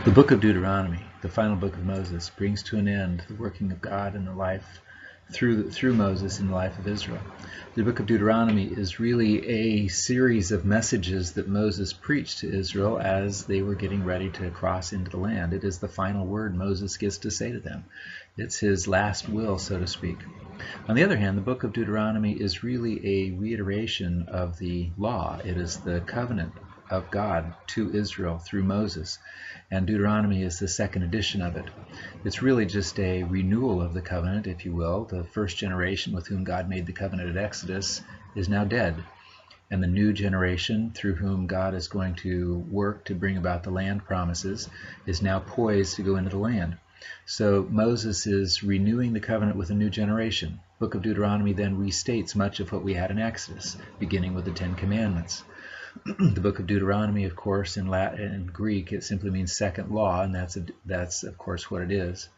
The book of Deuteronomy, the final book of Moses, brings to an end the working of God in the life through Moses in the life of Israel. The book of Deuteronomy is really a series of messages that Moses preached to Israel as they were getting ready to cross into the land. It is the final word Moses gets to say to them. It's his last will, so to speak. On the other hand, the book of Deuteronomy is really a reiteration of the law. It is the covenant of God to Israel through Moses, and Deuteronomy is the second edition of it. It's really just a renewal of the covenant, if you will. The first generation with whom God made the covenant at Exodus is now dead, and the new generation through whom God is going to work to bring about the land promises is now poised to go into the land. So Moses is renewing the covenant with a new generation. The book of Deuteronomy then restates much of what we had in Exodus, beginning with the Ten Commandments. The book of Deuteronomy, of course, in Latin and Greek, it simply means second law, and that's of course what it is.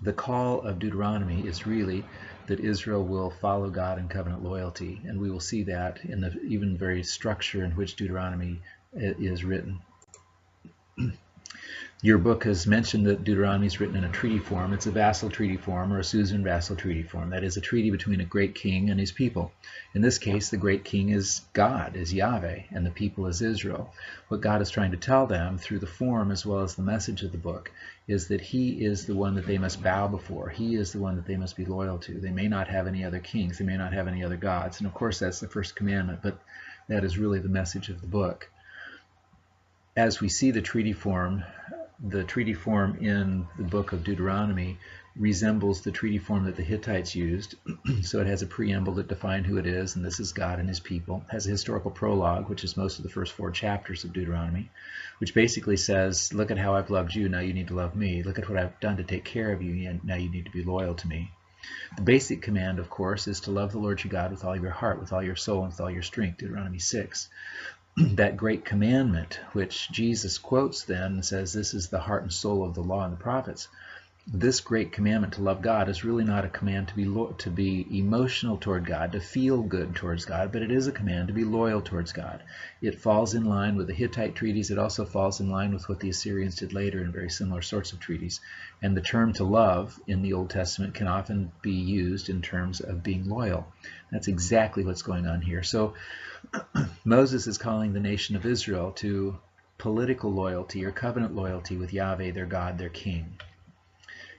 The call of Deuteronomy is really that Israel will follow God in covenant loyalty, and we will see that in the even very structure in which Deuteronomy is written. Your book has mentioned that Deuteronomy is written in a treaty form. It's a vassal treaty form, or a suzerain vassal treaty form. That is a treaty between a great king and his people. In this case, the great king is God, is Yahweh, and the people is Israel. What God is trying to tell them through the form as well as the message of the book is that he is the one that they must bow before. He is the one that they must be loyal to. They may not have any other kings. They may not have any other gods. And of course, that's the first commandment, but that is really the message of the book. As we see the treaty form in the book of Deuteronomy resembles the treaty form that the Hittites used. So it has a preamble that defined who it is, and this is God and his people. It has a historical prologue, which is most of the first 4 chapters of Deuteronomy, which basically says, look at how I've loved you, now you need to love me. Look at what I've done to take care of you, and now you need to be loyal to me. The basic command, of course, is to love the Lord your God with all your heart, with all your soul, and with all your strength, Deuteronomy 6. That great commandment, which Jesus quotes then and says this is the heart and soul of the law and the prophets, this great commandment to love God is really not a command to be emotional toward God, to feel good towards God, but it is a command to be loyal towards God. It falls in line with the Hittite treaties. It also falls in line with what the Assyrians did later in very similar sorts of treaties. And the term to love in the Old Testament can often be used in terms of being loyal. That's exactly what's going on here. So Moses is calling the nation of Israel to political loyalty or covenant loyalty with Yahweh, their God, their king.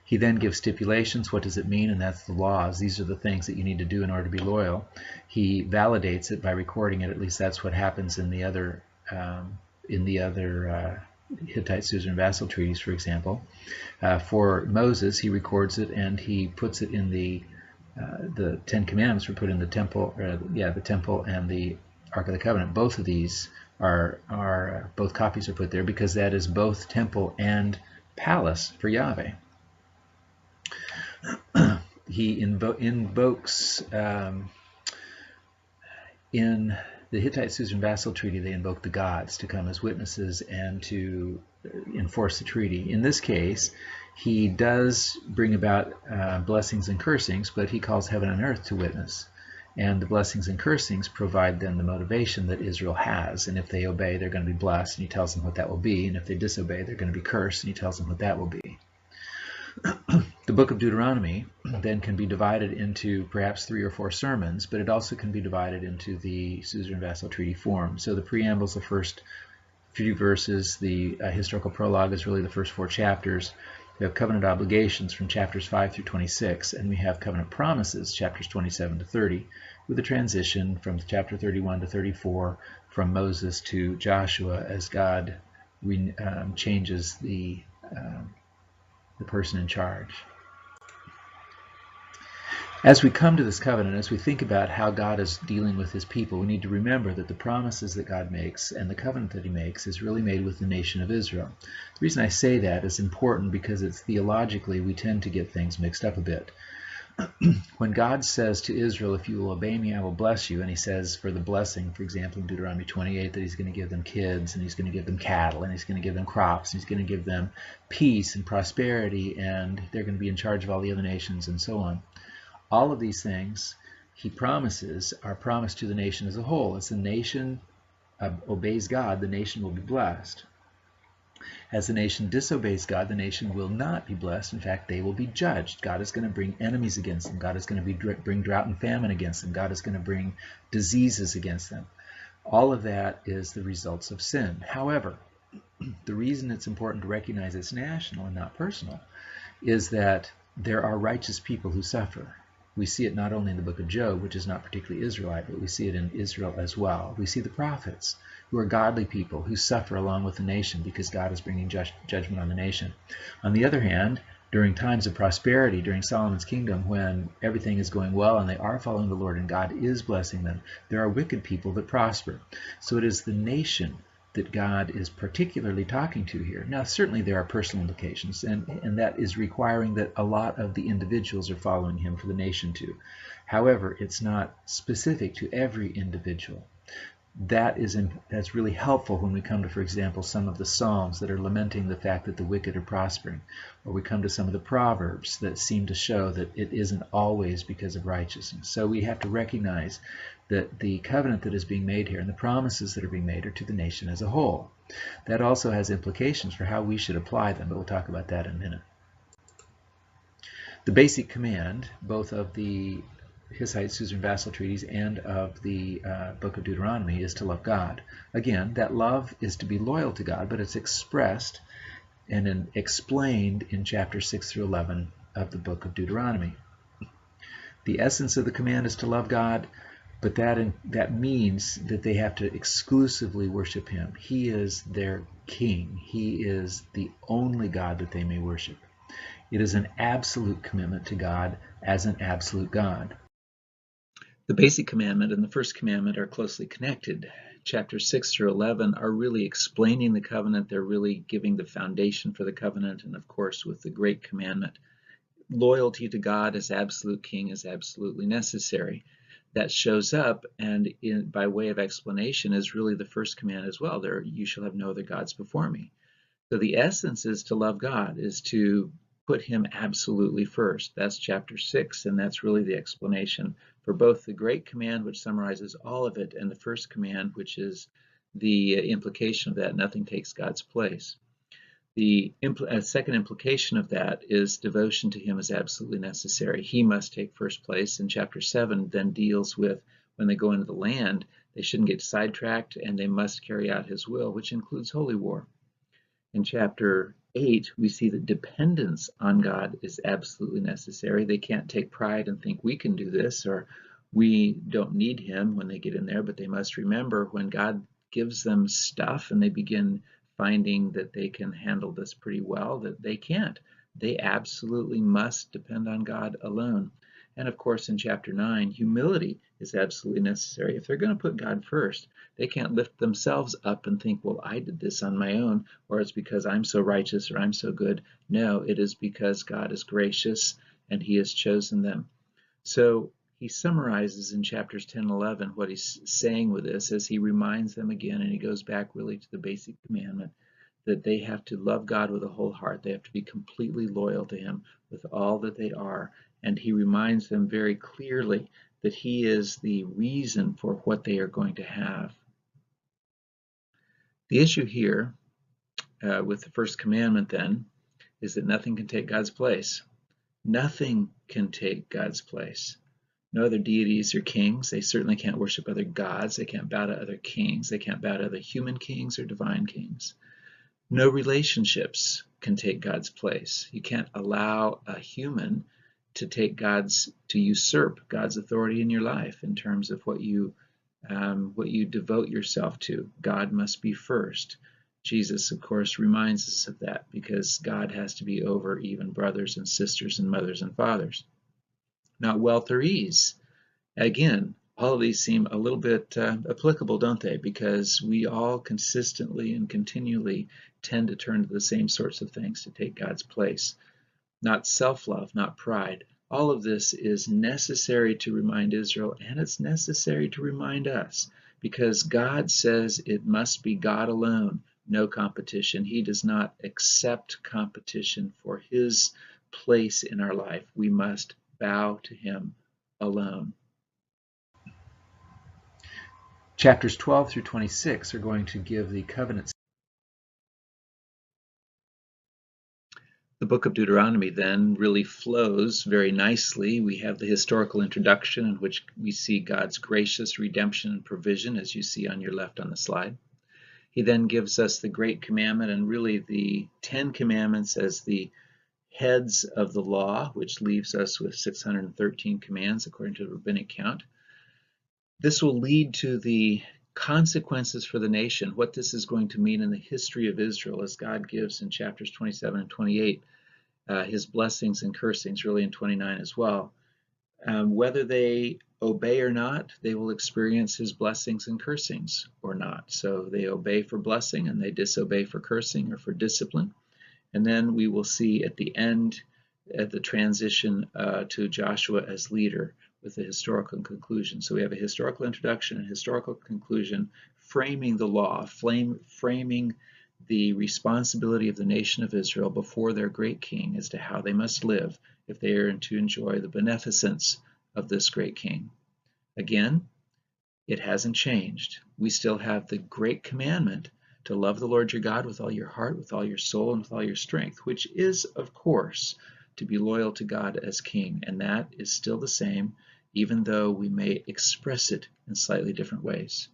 He then gives stipulations. What does it mean? And that's the laws. These are the things that you need to do in order to be loyal. He validates it by recording it. At least that's what happens in the other Hittite suzerain vassal treaties, for example. For Moses, he records it and he puts it in the Ten Commandments were put in the temple. The temple and the Ark of the Covenant. Both of these both copies are put there because that is both temple and palace for Yahweh. He invokes in the Hittite suzerain vassal treaty, they invoke the gods to come as witnesses and to enforce the treaty. In this case, he does bring about blessings and cursings, but he calls heaven and earth to witness. And the blessings and cursings provide them the motivation that Israel has. And if they obey, they're going to be blessed, and he tells them what that will be. And if they disobey, they're going to be cursed, and he tells them what that will be. The book of Deuteronomy then can be divided into perhaps 3 or 4 sermons, but it also can be divided into the suzerain vassal treaty form. So the preamble is the first few verses. The historical prologue is really the first 4 chapters. We have covenant obligations from chapters 5 through 26, and we have covenant promises, chapters 27 to 30, with a transition from chapter 31 to 34 from Moses to Joshua as God changes the person in charge. As we come to this covenant, as we think about how God is dealing with his people, we need to remember that the promises that God makes and the covenant that he makes is really made with the nation of Israel. The reason I say that is important because it's theologically we tend to get things mixed up a bit. When God says to Israel, if you will obey me, I will bless you, and he says for the blessing, for example, in Deuteronomy 28, that he's going to give them kids, and he's going to give them cattle, and he's going to give them crops, and he's going to give them peace and prosperity, and they're going to be in charge of all the other nations, and so on. All of these things he promises are promised to the nation as a whole. As the nation obeys God, the nation will be blessed. As the nation disobeys God, the nation will not be blessed. In fact, they will be judged. God is going to bring enemies against them. God is going to bring drought and famine against them. God is going to bring diseases against them. All of that is the results of sin. However, the reason it's important to recognize it's national and not personal is that there are righteous people who suffer. We see it not only in the book of Job, which is not particularly Israelite, but we see it in Israel as well. We see the prophets, who are godly people who suffer along with the nation because God is bringing judgment on the nation. On the other hand, during times of prosperity, during Solomon's kingdom, when everything is going well and they are following the Lord and God is blessing them, there are wicked people that prosper. So it is the nation that God is particularly talking to here. Now, certainly there are personal implications, and that is requiring that a lot of the individuals are following him for the nation to. However, it's not specific to every individual. That's really helpful when we come to, for example, some of the Psalms that are lamenting the fact that the wicked are prospering, or we come to some of the Proverbs that seem to show that it isn't always because of righteousness. So we have to recognize that the covenant that is being made here and the promises that are being made are to the nation as a whole. That also has implications for how we should apply them, but we'll talk about that in a minute. The basic command, both of the Hittite, Suzerain, Vassal treaties and of the book of Deuteronomy, is to love God. Again, that love is to be loyal to God, but it's expressed and explained in chapters 6 through 11 of the book of Deuteronomy. The essence of the command is to love God, but that means that they have to exclusively worship him. He is their king. He is the only God that they may worship. It is an absolute commitment to God as an absolute God. The basic commandment and the first commandment are closely connected. Chapters 6 through 11 are really explaining the covenant. They're really giving the foundation for the covenant. And of course, with the great commandment, loyalty to God as absolute king is absolutely necessary. That shows up, and by way of explanation is really the first command as well. There, you shall have no other gods before me. So the essence is to love God, is to put him absolutely first. That's chapter 6, and that's really the explanation for both the great command, which summarizes all of it, and the first command, which is the implication of that nothing takes God's place. The second implication of that is devotion to him is absolutely necessary. He must take first place. And chapter 7 then deals with when they go into the land, they shouldn't get sidetracked and they must carry out his will, which includes holy war. In chapter 8, we see that dependence on God is absolutely necessary. They can't take pride and think we can do this or we don't need him when they get in there, but they must remember when God gives them stuff and they begin finding that they can handle this pretty well, that they can't. They absolutely must depend on God alone. And of course, in chapter 9, humility is absolutely necessary. If they're going to put God first, they can't lift themselves up and think, well, I did this on my own, or it's because I'm so righteous or I'm so good. No, it is because God is gracious and he has chosen them. So he summarizes in chapters 10 and 11 what he's saying with this as he reminds them again, and he goes back really to the basic commandment that they have to love God with a whole heart. They have to be completely loyal to him with all that they are. And he reminds them very clearly that he is the reason for what they are going to have. The issue here with the first commandment then is that nothing can take God's place. Nothing can take God's place. No other deities or kings. They certainly can't worship other gods. They can't bow to other kings. They can't bow to other human kings or divine kings. No relationships can take God's place. You can't allow a human to usurp God's authority in your life in terms of what you devote yourself to. God must be first. Jesus, of course, reminds us of that because God has to be over even brothers and sisters and mothers and fathers. Not wealth or ease. Again, all of these seem a little bit applicable, don't they? Because we all consistently and continually tend to turn to the same sorts of things to take God's place. Not self-love, not pride. All of this is necessary to remind Israel, and it's necessary to remind us, because God says it must be God alone, no competition. He does not accept competition for his place in our life. We must bow to him alone. Chapters 12 through 26 are going to give the covenant The book of Deuteronomy then really flows very nicely. We have the historical introduction in which we see God's gracious redemption and provision, as you see on your left on the slide. He then gives us the Great Commandment and really the 10 Commandments as the heads of the law, which leaves us with 613 commands according to the rabbinic count. This will lead to the consequences for the nation, what this is going to mean in the history of Israel, as God gives in chapters 27 and 28, his blessings and cursings, really in 29 as well. Whether they obey or not, they will experience his blessings and cursings or not. So they obey for blessing and they disobey for cursing or for discipline. And then we will see at the end, at the transition to Joshua as leader with the historical conclusion. So we have a historical introduction and historical conclusion, framing the law, framing the responsibility of the nation of Israel before their great king as to how they must live if they are to enjoy the beneficence of this great king. Again, it hasn't changed. We still have the great commandment to love the Lord your God with all your heart, with all your soul, and with all your strength, which is, of course, to be loyal to God as king. And that is still the same, even though we may express it in slightly different ways.